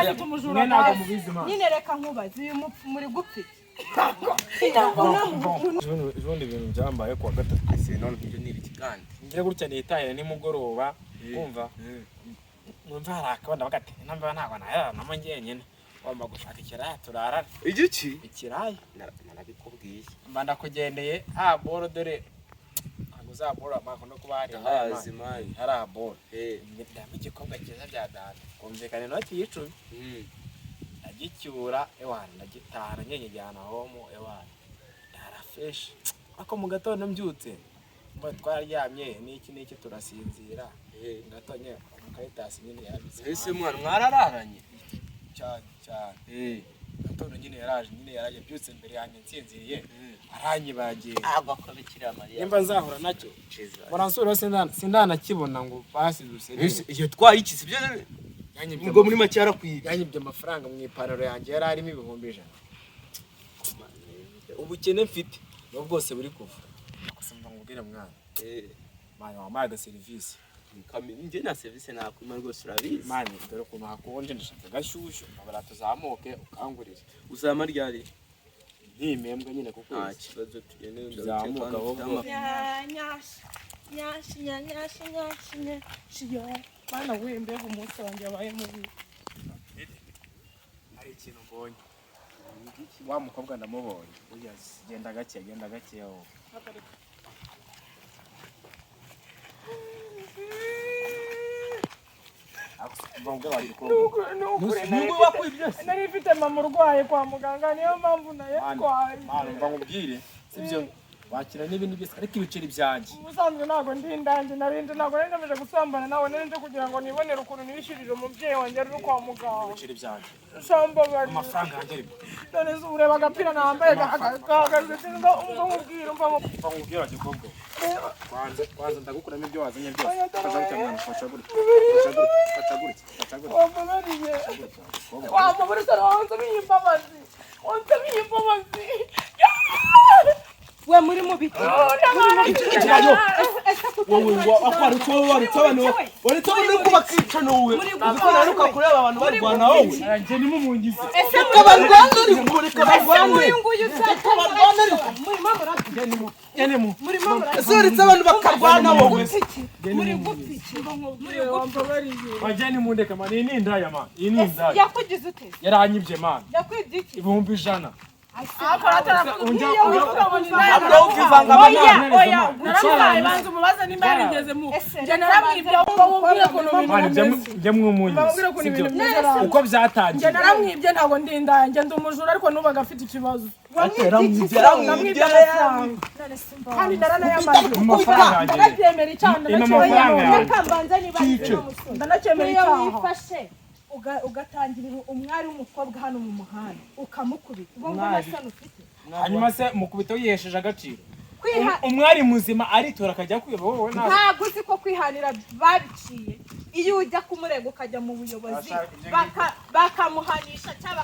afite umujura nyine reka nkubaze uyu mupfu muri gupfi ubundi ibintu byambaye kuwa gatatu ese none ibyo ni ibikigande ngiye gutya nitahira nimugoroba kumva numva harakabanda bagati namba ntago namo ngenyene wamba gushaka ikiraya turarana igiki ikiraya narabikubwiye mbanda kugendeye boro dore uzabora amako no kubari hazi mai harabora ndamye igikombe cyiza bya data kumvikane no kiyicumi agicyura ewana ndagitara nyenye jyana homo ewana yarafresh ako mu gatondo mbyutse mba twaryamye niki turasinzira ngatonye mukayitasi nyine yabize ese mwana mwarararanye cyane gatondo nyine yaraje byutse mbere yanjye nsinziriye aranyibagiye abakobikira Mariya nimba nzahura nacyo baransura sindana kibona ngo basiduse iyo twayikise byo ngo muri make yarakwiye yanyibye amafaranga mu ipararo yanjye yari arimo 1,000 ubukene mfite no bwose buri kuva akusumva ngubwire mwana mwana wamaga service nje na service nakwima rwose urabizi mwana dore ko nakonje ndashaka gashyushyu abara tuzamuke ukangurira uzama ryari ntimembwa nyine kuko kibazo tugende ndazamuka ahubwo shiyo bana wembe umunsi wanjye wabaye mubi hari ikintu mbonye wa mukobwa ndamubonye genda gake aho nari mfite mama urwaye kwa muganga niyo mpamvu nayatwaye mba nkubwire sibyo wakira n'ibindi byose ariko ibiceri byanjye ubusanzwe ntago ndindange narinde ntago nari ngamije gusambana nawe nari kugira ngo nibonere ukuntu nibishirije umubyeyi wanjye ari kwa muganga ibiceri byanjye samba bari amafaranga yanjye ariko none se ureba agapira nambaye gahagaze singa nkubwira nkubwira gikobwa kwanza ndagukuramo ibyo wazanye byose kaza gutamana fasha guri wamuburi sara wanze biyimbabazi we muri mubiki wowe ngo akwari cyo wari tabane kubakica nowe ukora ruka kureba abantu barwana wowe nje ni mumungize ese kabarwana uri kureka barwana muri mama ese uri tabane bakarwana wowe muri gupiki wajani mundeka mani ni ndaya man ini ndaya yakugize ute yaranyibye man yakwidiki 1,000 uko byatangiye naramwibye ntago ndindaya nge ndi umujura ariko nubaga afite ikibazo kandi naranayamaze ndanacyemera icyaha ndanacyemera icyaha ugatangirira umwari w'umukobwa hano mu muhanda ukamukubita ubwo n'asano ufite hanyuma se mukubita yihesheje agaciro umwari muzima aritora akajya kwiba wowe ntabwo uzi ko kwihanira babiciye iyo ujya kumurega ukajya mu buyobozi bakamuhanisha cyangwa